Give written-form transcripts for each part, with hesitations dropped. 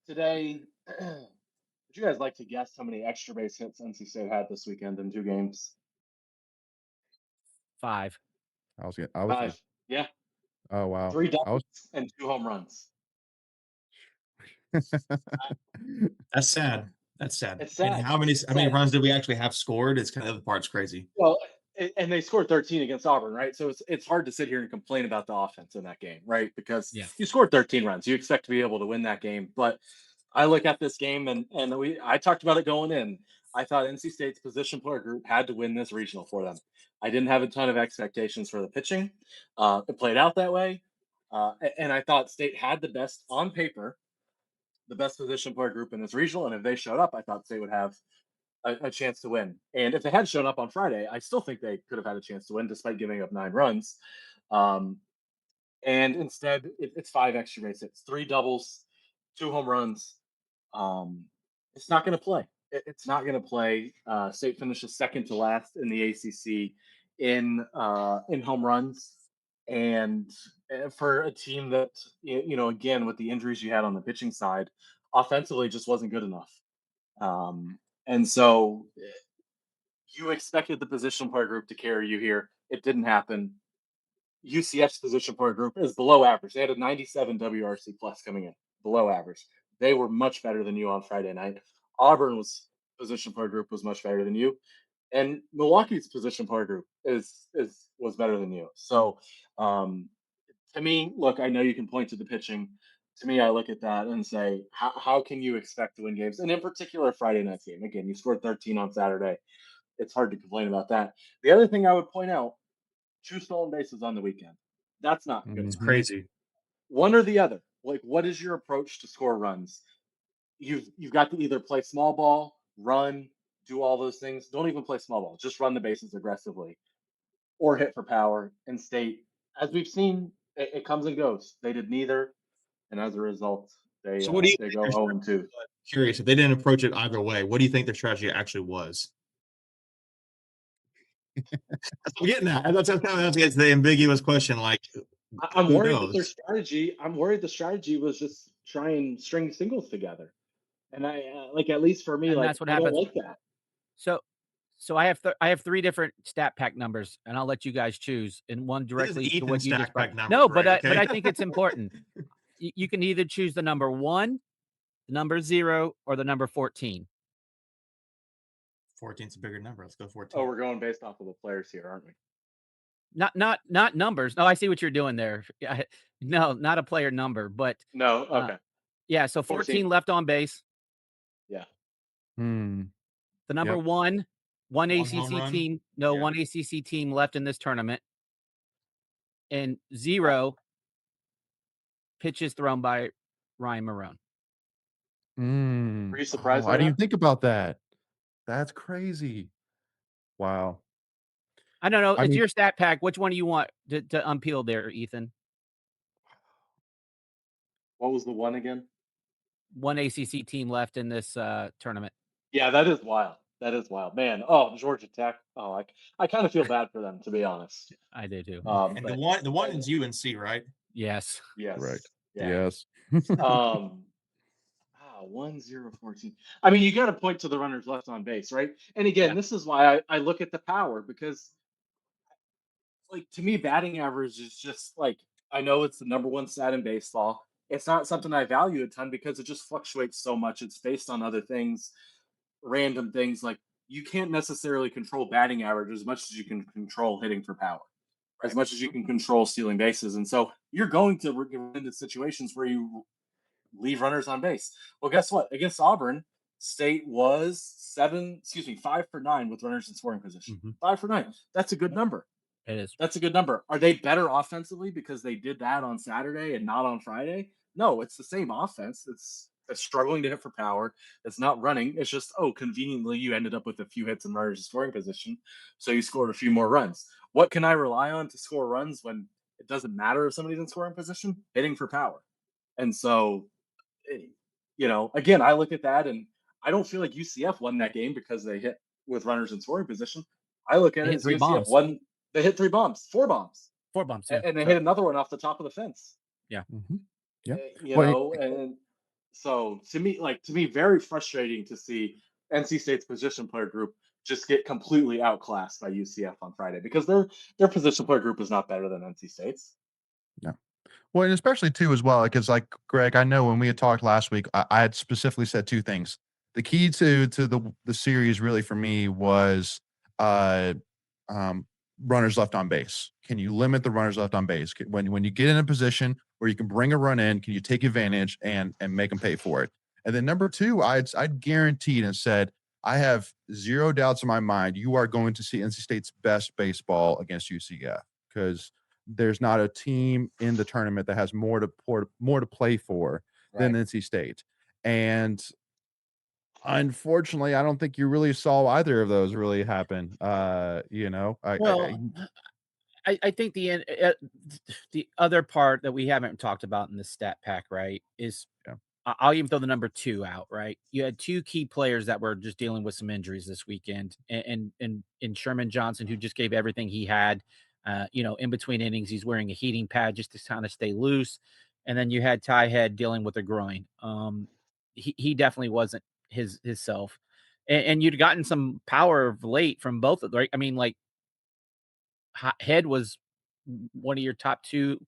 Today, would you guys like to guess how many extra base hits NC State had this weekend in two games? 5. I was gonna Five. Yeah, oh, wow. three I doubles was and two home runs. That's sad. That's sad. It's And sad. how It's many sad. runs did we actually have scored? It's kind of the part's crazy. Well, and they scored 13 against Auburn, right? So it's hard to sit here and complain about the offense in that game, right? Because Yeah. you scored 13 runs, you expect to be able to win that game. But I look at this game and I talked about it going in. I thought NC State's position player group had to win this regional for them. I didn't have a ton of expectations for the pitching. It played out that way, and I thought State had the best on paper, the best position player group in this regional. And if they showed up, I thought State would have a chance to win. And if they had shown up on Friday, I still think they could have had a chance to win despite giving up 9 runs. Um, and instead, it's five extra base hits, three doubles, two home runs. Um, it's not going to play. It's not going to play. State finishes second to last in the ACC in home runs, and for a team that again with the injuries you had on the pitching side, offensively just wasn't good enough. And so you expected the position player group to carry you here. It didn't happen. UCF's position player group is below average. They had a 97 WRC plus coming in, below average. They were much better than you on Friday night. Auburn's position player group was much better than you, and Milwaukee's position player group is was better than you. So, um, to me, look, I know you can point to the pitching. To me, I look at that and say, how can you expect to win games? And in particular, Friday night game. Again, you scored 13 on Saturday. It's hard to complain about that. The other thing I would point out, two stolen bases on the weekend. That's not good It's enough. Mhm. crazy. One or the other. Like, what is your approach to score runs? You've got to either play small ball, run, do all those things. Don't even play small ball. Just run the bases aggressively or hit for power. And State, as we've seen, it comes and goes. They did neither, and as a result, So what do you they think go their 0 strategy and 2. was? Curious, if they didn't approach it either way, what do you think their strategy actually was? That's what I'm getting at. That's kind of that's the ambiguous question. Like, I'm who worried that their knows? strategy. I'm worried the strategy was just try and string singles together. And I like at least for me, And like that's what I don't happens. like that. So I have 3 different stat pack numbers, and I'll let you guys choose, and one This is directly to Ethan what you just stack brought. pack numbers, No, right? but Okay. I think it's important. You can either choose the number 1, the number 0, or the number 14. 14's a bigger number. Let's go Oh, 14. we're going based off of the players here, aren't we? Not numbers. No, I see what you're doing there. Yeah, no, not a player number, but, No. uh, Okay. yeah, so 14. 14 left on base. Yeah. Hmm. The number Yep. 1, One home run. Yeah. 1 ACC team left in this tournament, and 0 pitches thrown by Ryan Marohn. Mm. Were you Oh, surprised I by didn't that? even think about that. That's crazy. Wow. I don't know, I it's mean, your stat pack. Which one do you want to unpeel there, Ethan? What was the one again? 1 ACC team left in this, tournament. Yeah, that is wild. That is wild, man. Oh, Georgia Tech. Oh, I kind of feel bad for them to be honest. I do too. And But the one is UNC, right? Yes. correct. yes, yeah. Yes. Um, 1-0-14. I mean, you got to point to the runners left on base, right? And again, Yeah. this is why I look at the power because, like, to me, batting average is just like I know it's the number one stat in baseball. It's not something I value a ton because it just fluctuates so much. It's based on other things, random things. Like you can't necessarily control batting average as much as you can control hitting for power, as Right. much as you can control stealing bases. And so you're going to run into situations where you leave runners on base. Well, guess what? Against Auburn, State was 5 for 9 with runners in scoring position. Mhm. 5 for 9. That's a good number. It is. That's a good number. Are they better offensively because they did that on Saturday and not on Friday? No, it's the same offense. It's struggling to hit for power. It's not running. It's just, oh, conveniently you ended up with a few hits and runners in scoring position. So you scored a few more runs. What can I rely on to score runs when it doesn't matter if somebody's in scoring position? Hitting for power. And so, eh, again, I look at that and I don't feel like UCF won that game because they hit with runners in scoring position. I look at They it hit as 3 UCF bombs. won. They hit 3 bombs, 4 bombs, 4 bombs, yeah. and they hit Yep. another one off the top of the fence. Yeah. Mhm. Yep. You Well, know, and So to me, very frustrating to see NC State's position player group just get completely outclassed by UCF on Friday because their position player group is not better than NC State's. Yeah. Well, and especially too as well, because like Greg, I know when we had talked last week, I had specifically said two things. The key to the series really for me was uh um runners left on base. Can you limit the runners left on base? When you get in a position where you can bring a run in, can you take advantage and make them pay for it? And then number two, I'd guaranteed and said, I have zero doubts in my mind you are going to see NC State's best baseball against UCF because there's not a team in the tournament that has more to play for than NC State. And unfortunately, I don't think you really saw either of those really happen. Well, I think the other part that we haven't talked about in the stat pack, right, is Yeah. I'll even throw the number 2 out, right? You had 2 key players that were just dealing with some injuries this weekend, and Sherman Johnson, who just gave everything he had. In between innings, he's wearing a heating pad just to kind of stay loose. And then you had Ty Head dealing with a groin. He definitely wasn't his self. And you'd gotten some power of late from both of them, right? I mean, like Head was one of your top 2.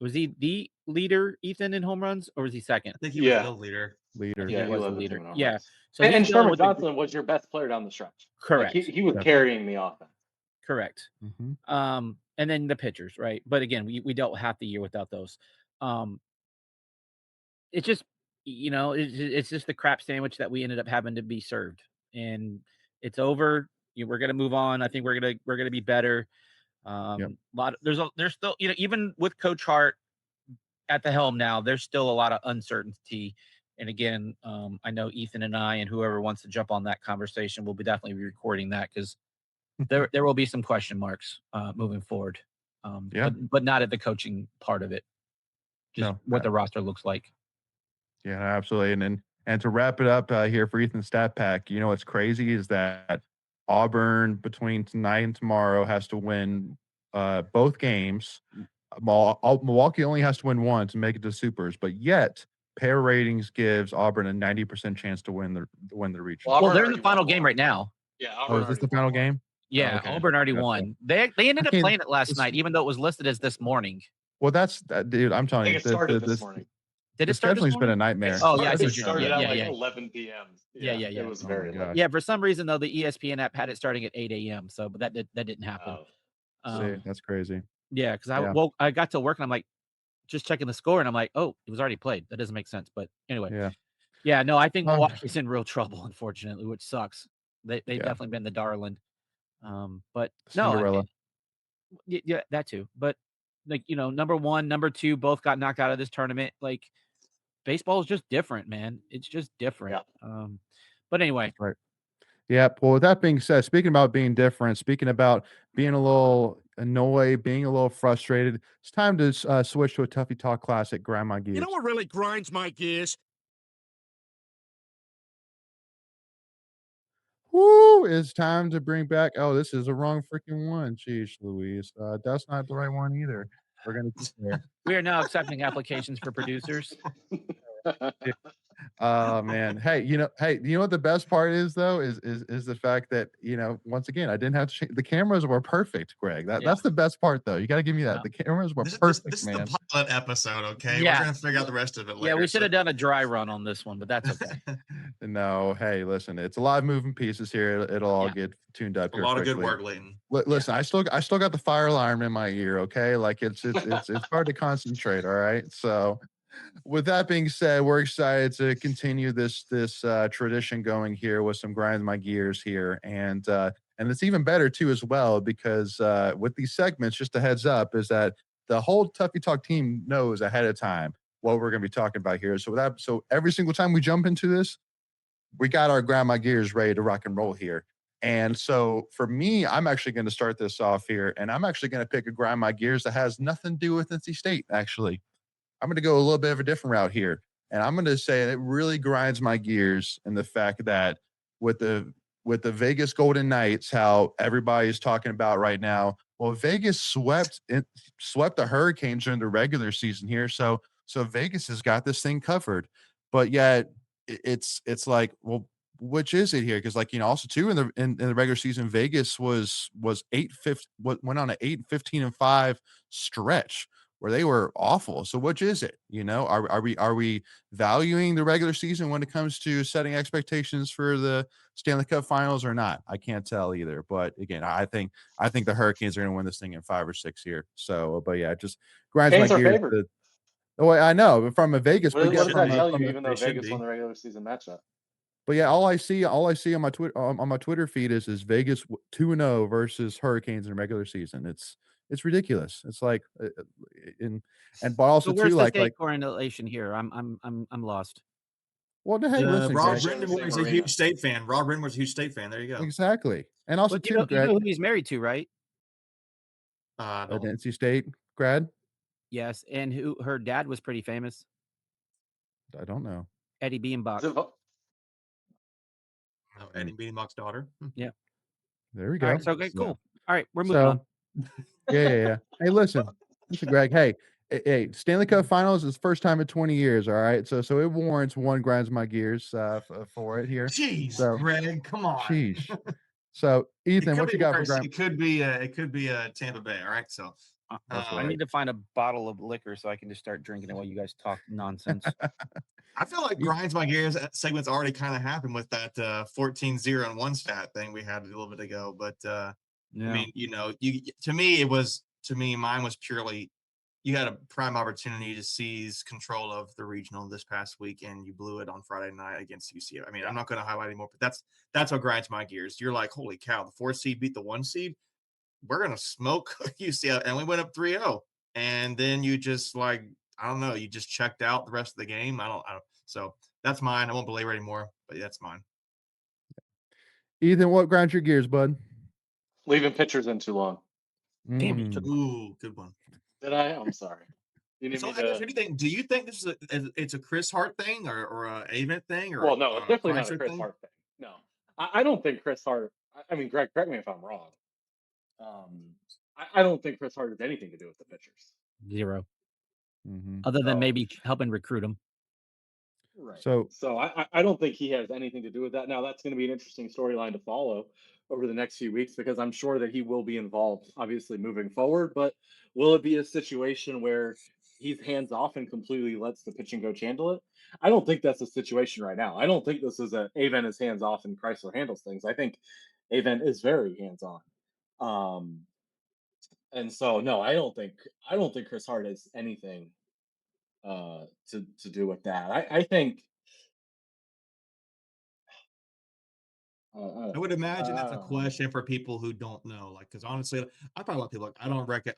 Was he the leader, Ethan, in home runs, or was he second? I think he was Yeah, the leader. Leader. yeah, He he was the led the team leader. in home Yeah. runs. So he's And dealing Sherman with the Johnson was your best player down the stretch. Like correct. he was Yeah. carrying the offense. Correct. Mhm. And then the pitchers, right? But again, we dealt half the year without those. Um, it's just it's just the crap sandwich that we ended up having to be served. And it's over. We're gonna move on. I think we're gonna be better. Yep. There's still, even with Coach Hart at the helm now, there's still a lot of uncertainty. And again, I know Ethan and I and whoever wants to jump on that conversation will be definitely recording that because there will be some question marks moving forward. Yeah. But not at the coaching part of it, just No. what the roster looks like. Yeah, absolutely. And to wrap it up here for Ethan's stat pack, what's crazy is that Auburn between tonight and tomorrow has to win both games. Milwaukee only has to win one to make it to supers, but yet pair ratings gives Auburn a 90% chance to win the regional. Well, Auburn they're in the already final won game one. right now. Yeah, Oh, Auburn is this already the won final one. game? Yeah, Okay. Auburn already Gotcha. won. They ended up mean, playing it last it's night, even though it was listed as this morning. well, that's dude, I'm I telling think you, it started this morning. Did the it start this scheduling's been morning? a nightmare. Oh, yeah, I see It what you're saying. started Yeah, at yeah, like yeah. 11 p.m. Yeah, yeah, It yeah. was Oh very my late. gosh. Yeah, for some reason though, the ESPN app had it starting at 8 a.m. So, but that didn't happen. Oh, See, that's crazy. Yeah, because Yeah. I got to work and I'm like, just checking the score, and I'm like, oh, it was already played. That doesn't make sense. But anyway, Yeah. yeah, no, I think Uh, Milwaukee's in real trouble, unfortunately, which sucks. They've yeah. definitely been the darling. But no, Cinderella. yeah, that too. But like number 1, number 2, both got knocked out of this tournament. Like baseball is just different, man. It's just different. yeah. But anyway, That's right. Yeah. Well, with that being said, speaking about being different, speaking about being a little annoyed, being a little frustrated, it's time to switch to a Tuffy Talk classic, Grandma Gears. You know what really grinds my gears? Woo! It's time to bring back. Oh, this is the wrong freaking one. Jeez, Louise. That's not the right one either. We're gonna keep there. we are now accepting applications for producers. Oh man. Hey, you know what the best part is though is the fact that once again I didn't have to change the cameras were perfect, Greg. Yeah. That's the best part though. You got to give me that. Yeah. The cameras were This perfect, is man. the pilot episode, okay? Yeah. We're gonna figure out the rest of it later. Yeah, we should have done a dry run on this one, but that's okay. No, hey, listen, it's a lot of moving pieces here. It'll all get tuned up a here lot of good quickly. work, Leighton. Listen, I still got the fire alarm in my ear, okay? Like it's hard to concentrate, all right? So with that being said, we're excited to continue this tradition going here with some grind my gears here, and it's even better too as well because with these segments, just a heads up, is that the whole Tuffy Talk team knows ahead of time what we're going to be talking about here. So every single time we jump into this, we got our grind my gears ready to rock and roll here. And so for me, I'm actually going to start this off here, and I'm actually going to pick a grind my gears that has nothing to do with NC State, actually. I'm going to go a little bit of a different route here. And I'm going to say it really grinds my gears in the fact that with the Vegas Golden Knights, how everybody's talking about right now, well, Vegas swept the Hurricanes during the regular season here. So Vegas has got this thing covered. but yet it's like, well, which is it here? Because, like, also too, in the regular season, Vegas was 8-5 what went on an 8-15-5 stretch where they were awful. So which is it? Are we valuing the regular season when it comes to setting expectations for the Stanley Cup Finals or not? I can't tell either. But again, I think the Hurricanes are going to win this thing in 5 or 6 here. So, but yeah, it just grinds my Canes are gears. favored. Oh, I know, but from a Vegas, but What yet does from that a tell you? from a Even though they should Vegas be. won the regular season matchup. but yeah, all I see on my Twitter feed is Vegas 2-0 versus Hurricanes in regular season. It's ridiculous. It's like, but also So too, where's the like, state correlation here? I'm lost. well, no, hey, listen, Rob Greg, Share the Brindamore same is a arena. huge state fan. Rob Brindamore is a huge state fan. There you go. exactly, and also But too, you know Greg, who he's married to, right? an No, NC State grad. Yes, and who her dad was pretty famous, I don't know. Eddie Beambach. Eddie Beanbach's daughter. Yeah. There we All go. right. So okay, Yeah. cool. All right, we're moving on. So, yeah. Hey, listen, Greg. Hey, Stanley Cup Finals is first time in 20 years. All right, so it warrants one grinds my gears for it here. Jeez, So, Greg, come on. sheesh. So, It Ethan, could what be you got for worse. grind? It could be Tampa Bay. All right, so That's I right. need to find a bottle of liquor so I can just start drinking it while you guys talk nonsense. I feel like grinds my gears segment's already kind of happened with that 14-0-1 stat thing we had a little bit ago. But I mean, mine was purely you had a prime opportunity to seize control of the regional this past week, and you blew it on Friday night against UCF. I mean, I'm not going to highlight anymore, but that's what grinds my gears. You're like, holy cow, the 4 seed beat the 1 seed. We're going to smoke UCF, and we went up 3-0. And then you just like, I don't know, you just checked out the rest of the game. I don't. So that's mine. I won't belabor anymore, but that's mine. Ethan, what grinds your gears, bud? Leaving pitchers in too long. Damn it. Ooh, good one. Did I? I'm sorry. You need So me I guess to. anything. Do you think this is it's a Chris Hart thing or a Avent thing or Well, no, a it's definitely not a Kaiser Chris thing? Hart thing. No, I don't think Chris Hart. I mean, Greg, correct me if I'm wrong. I don't think Chris Hart has anything to do with the pitchers. 0. Mm-hmm. Other than So- maybe helping recruit them. Right. So, So I don't think he has anything to do with that. Now that's going to be an interesting storyline to follow over the next few weeks because I'm sure that he will be involved, obviously moving forward. But will it be a situation where he's hands off and completely lets the pitching coach handle it? I don't think that's the situation right now. I don't think this is Avent is hands off and Chrysler handles things. I think Avent is very hands on. And so no, I don't think Chris Hart has anything to do with that. I think I would imagine that's a question for people who don't know. Like, because honestly, I probably want people like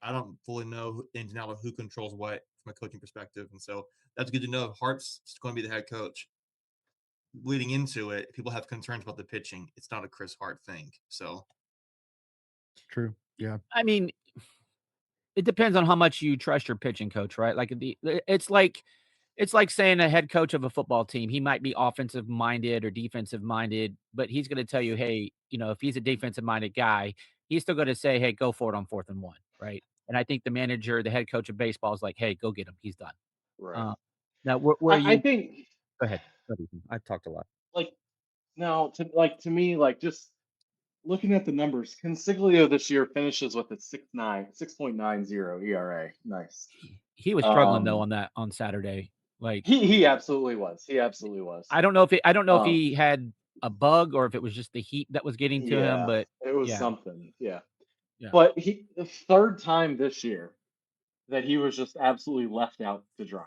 I don't fully know ins and out of who controls what from a coaching perspective, and so that's good to know. If Hart's going to be the head coach. Leading into it, people have concerns about the pitching. It's not a Chris Hart thing. So true. Yeah. I mean, it depends on how much you trust your pitching coach, right? Like it's like saying a head coach of a football team, he might be offensive minded or defensive minded, but he's going to tell you, hey, if he's a defensive minded guy, he's still going to say, hey, go for it on 4th and 1, right? And I think the manager, the head coach of baseball, is like, hey, go get him, he's done. right. Now, where I you think go ahead. Go ahead, Ethan. I've talked a lot. like now to me like just looking at the numbers, Consiglio this year finishes with a 6.90 ERA. Nice. He was struggling though on Saturday. Like He absolutely was. He absolutely was. I don't know if he had a bug or if it was just the heat that was getting to him, Yeah, but it was yeah. something. Yeah. Yeah. But the third time this year that he was just absolutely left out to dry.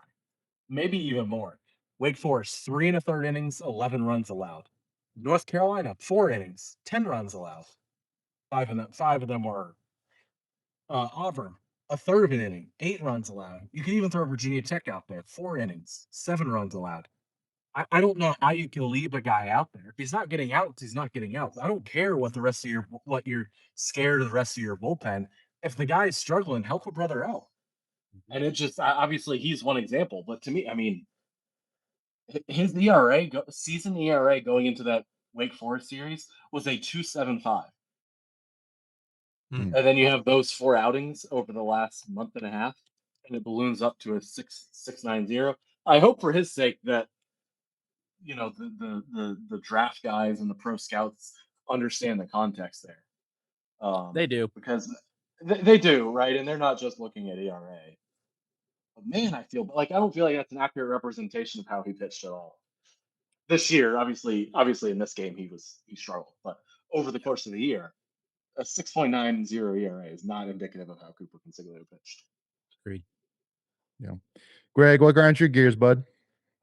Maybe even more. Wake Forest, 3 1/3 innings, 11 runs allowed. North Carolina, 4 innings, 10 runs allowed. Five of them were Auburn, a third of an inning, 8 runs allowed. You can even throw Virginia Tech out there, 4 innings, 7 runs allowed. I don't know how you can leave a guy out there. If he's not getting outs, he's not getting outs. I don't care what you're scared of the rest of your bullpen. If the guy is struggling, help a brother out. And it just obviously he's one example, but to me, I mean, his season ERA going into that Wake Forest series was a 2.75. Hmm. And then you have those 4 outings over the last month and a half, and it balloons up to a 6.90. I hope for his sake that the draft guys and the pro scouts understand the context there. They do. Because they do, right? And they're not just looking at ERA. But man, I don't feel like that's an accurate representation of how he pitched at all this year. Obviously in this game he struggled, but over the course of the year, a 6.90 ERA is not indicative of how Cooper Consiglio pitched. Agreed. Yeah. Greg, what grinds your gears, bud?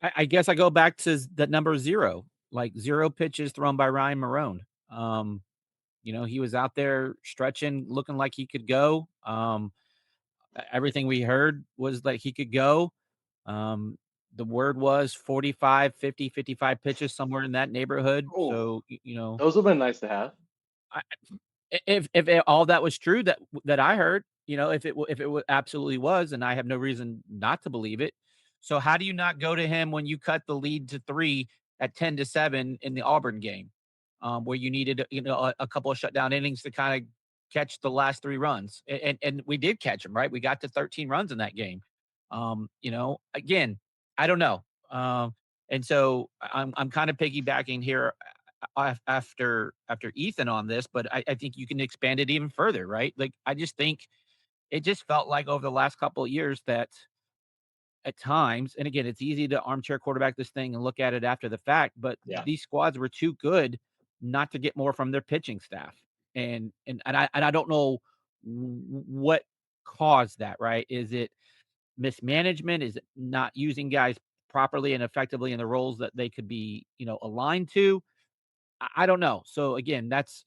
I guess I go back to that number 0, like 0 pitches thrown by Ryan Marohn. He was out there stretching, looking like he could go. Everything we heard was that he could go. The word was 45, 50, 55 pitches, somewhere in that neighborhood. Oh, So, those would have been nice to have. if all that was true that I heard, if it absolutely was, and I have no reason not to believe it. So how do you not go to him when you cut the lead to 3 at 10-7 in the Auburn game, where you needed a couple of shutdown innings to kind of catch the last 3 runs, and we did catch them, right? We got to 13 runs in that game. Again, I don't know, and so I'm kind of piggybacking here after Ethan on this, but I think you can expand it even further, right? Like, I just think it just felt like over the last couple of years that at times, and again, it's easy to armchair quarterback this thing and look at it after the fact, but these squads were too good not to get more from their pitching staff. And I don't know what caused that, right? Is it mismanagement? Is it not using guys properly and effectively in the roles that they could be, aligned to? I don't know. So again, that's,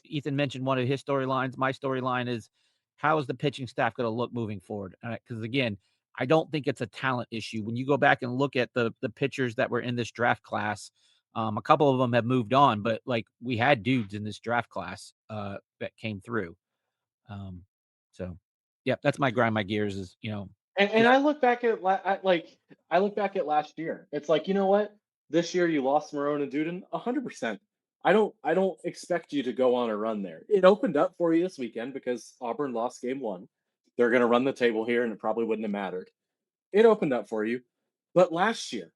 Ethan mentioned one of his storylines. My storyline is, how is the pitching staff going to look moving forward? Because again, I don't think it's a talent issue. When you go back and look at the pitchers that were in this draft class, a couple of them have moved on, but like, we had dudes in this draft class that came through. So yeah, that's my grind my gears is, And I look back at I look back at last year. It's like, you know what? This year you lost Marohn and Duden 100%. I don't expect you to go on a run there. It opened up for you this weekend because Auburn lost game 1. They're going to run the table here, and it probably wouldn't have mattered. It opened up for you. But last year,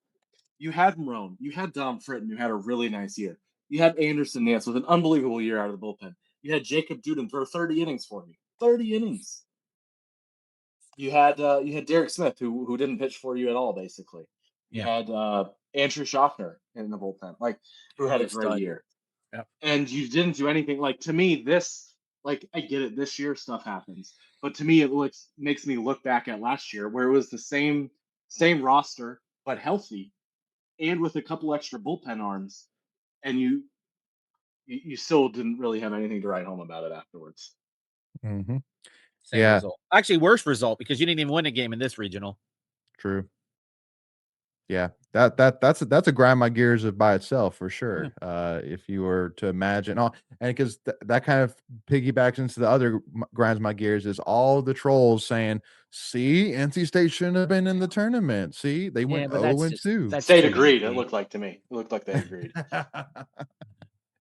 you had Marohn, you had Dom Fritton, who had a really nice year. You had Anderson Nance with an unbelievable year out of the bullpen. You had Jacob Duden throw 30 innings for you. 30 innings. You had Derek Smith, who didn't pitch for you at all, basically. You had Andrew Schaffner in the bullpen, who had a great year. Yep. And you didn't do anything. To me, this, I get it, this year stuff happens. But to me, makes me look back at last year, where it was the same roster, but healthy, and with a couple extra bullpen arms, and you still didn't really have anything to write home about it afterwards. Mm-hmm. Same result. Actually, worse result, because you didn't even win a game in this regional. True. Yeah, that's a grind my gears by itself for sure. If you were to imagine, and because that kind of piggybacks into the other grinds my gears is all the trolls saying, "See, NC State shouldn't have been in the tournament. See, they went 0-2." State agreed. It looked like to me. It looked like they agreed.